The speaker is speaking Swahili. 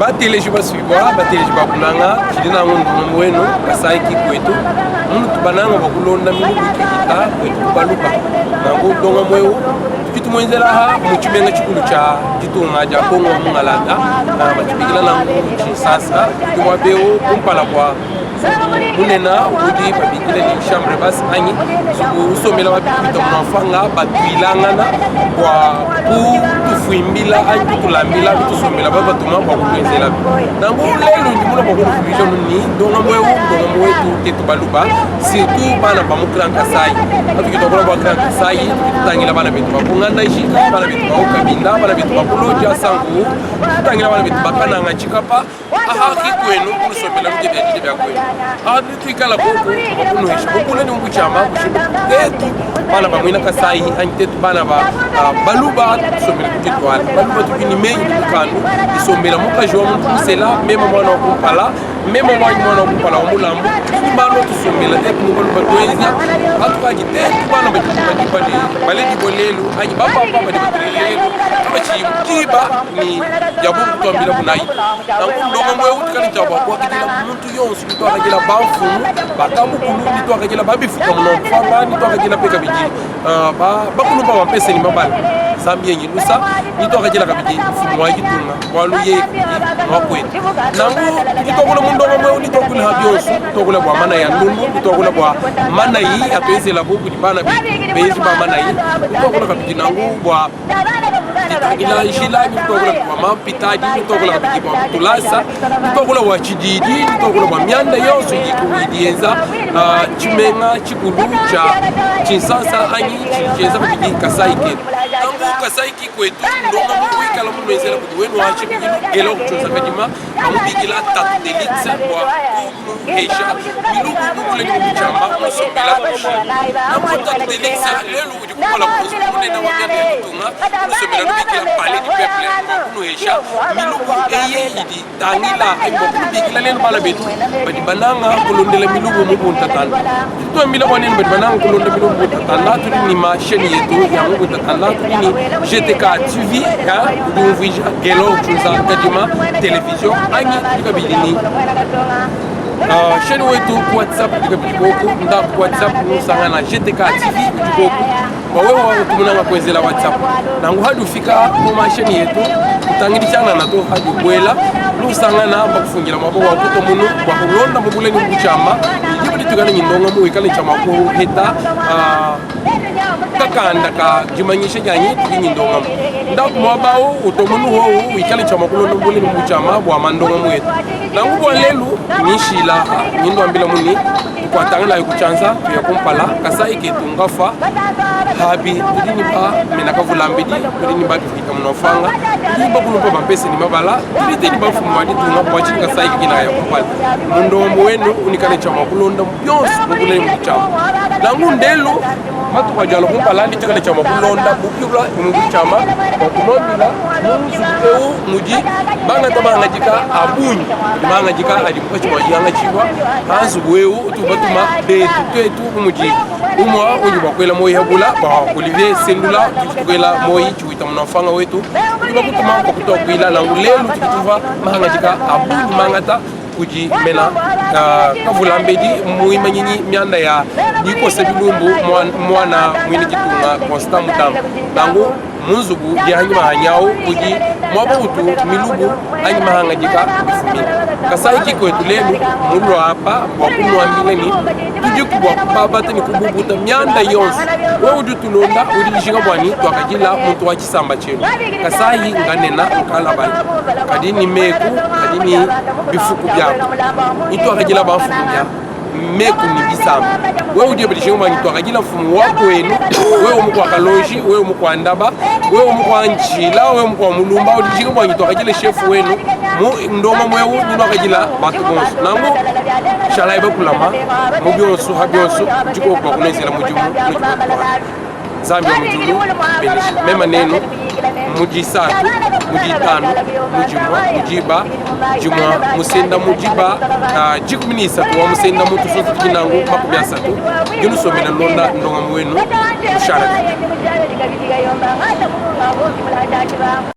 bateleji basibwa bateleji bakunanga chilina ngundu mwenu kasai kikwetu munu tubananga bakulonda milugu kikita kwetu baluka nangu donga mweu kitu mwenzela ha muchimenga chikulu cha kitunga ja Kongo mungalanda na batipikila nangu chisasa kitu mwabeo kumpala kwa munena udi babikile ni chambre basse anyi usomela babikita mwafanga batuilangana kwa tufuimbila anyi tulambila tusomela baba tumamba kukwenzela nangu lelo ndimuna bakulu vision ni donga mweu tetu baluba surtout bana bamukran kasai atukito kola bakran kasai tutangila bana betu bakunganda ishi bana betu bakabinda bana betu bakuloja sangu tutangila bana betu bakana ngachikapa aha kikwenu kusomela mjebe bya kwenu adi twikala boko bakunuhisha bokuna ni mbuchama kushiba tetu bana bamwina kasai anyi tetu bana baluba tusomela kitwala baluba tukini menyi tukanu isomela mukajwa mtusela mema mwana okumpala mema mwana okumpala omulambo bano tusomela tetu baluba twenzia atukaji tetu bana bajipadi baledi bolelu anyi baba baba dibatrelelo abachikiba ni yabu twambila kunai nangu ndongo mwe utikani chaba kwa kidila muntu yonsu nito akajila bafu bakabu kulu nito akajila babifuka mno famba nito akajila peka biji bakulumba wampese ni mabala sambi yenye nusa nito akajila kabiji mfumu wa kitunga walu ye mwakwetu nangu nitokula mundongo mwe nitokula habionsu nitokula kwa mana ya nundu nitokula kwa mana hii atuweze la buku nibana bezi ba mana hii nitokula kabiji nangu kwa ila ishila nitokula kwa mapitaji nitokula kabiji kwa mtulasa nitokula wa chididi nitokula kwa mianda yosu yikuidienza chimenga chikulu cha chinsasa anyi chicheza kabiji kasai ketu nangu kasai kikwetu ndonga mwikala mwezela kuti wenu wachi gelo kuchoza kajima amubigila tatelitse kwa kuheisha milugu kukule ni mchamba musomela nangu tatelitse lelu kuti kukola kunena wanyana ya kutunga musomela nubigila pale ni peple kwa kunuheisha milugu eye idi tangila aimbo kunubigila lenu bala betu badi bananga kulondela milugu mubu ntatanda tuwa mila wanenu badi bananga kulonda milugu mubu ntatanda tuli ni masheni yetu ya mubu ntatanda tuli ni GTK TV udumvija gelo kuchoza kajima television anyi tukabilini sheni wetu ku WhatsApp tukabilikoku nda ku WhatsApp nusanga na GTK TV tukoko wawewa wakutumuna kwezela WhatsApp nangu hadi ufika ku masheni yetu utangirishana na to hadi kwela nusanga na bakufungira mabo wakuto munu kwa kulonda mubule ni mbuchama yibuli tukana nyindonga mu ikale chama ko heta kakanda ka jimanyisha nyanyi tukinyindonga ndaku mwabao utomunu ho ikale chama kulonda mubule ni mbuchama bwa mandonga mwetu nangu bwa lelu nishila nyindo ambila muni kwa tangana yukuchanza tuya kumpala kasai ketungafa habi tudini ba menaka vulambidi tudini ba kifika mnofanga tudini ba kulumpa bampese ni mabala tudini ba fumwadi tunga kwa chini kasai kina ya kumpala mundo wenu unikane chama kulonda byonsu mubule mbuchama nangu ndelu matu kwa jalo kumpala ndi chakale chama kulonda bukibla mbuchama kwa kumambila munzu eu muji banga tabanga jika abunyi banga jika adimuka chima yanga chiwa hanzu weu tubatuma de tutetu muji umwa ujiba kwela moyi habula ba Olivier Sendula tukwela moyi chuita mnafanga wetu ujiba kutuma kwa kutoa kwila nangu lelu tukituva mahanga jika abunyi mangata kuji mena kavulambedi muima nyinyi mianda ya niko sebilumbu mwana mwini kitunga Constant Mutambo nangu munzubu gihangi mahanyao kuji mwabutu milugu anyi mahanga jika bifumini kasai kikwetu lelu mulu hapa wakunwa mbingeni tujikubwa babate ni kububuta mianda yonsu wewe tulonda udijinga bwani twakajila muntu wa kisamba chenu kasai nganena nkalabali kadini meku kadini bifuku byako itu akajila bafumu byako meku ni bisamba wewe uje bidishinga bwani twakajila mfumu wako wenu wewe mukwa kaloji wewe mukwa ndaba wewe mukwa nchila wewe mukwa mulumba udijinga bwani twakajila shefu wenu ndoma mwewu nino akajila batu bonsu nangu shalai bakulama mubionsu habionsu jiko kwa kunezela mujumu Zambia mujulu benisha mema neno mujisatu mujitano mujimwa mujiba jumwa musenda mujiba jikuminisa wa musenda mutu sofu kinangu makubyasatu junu somela londa ndonga mwenu mushara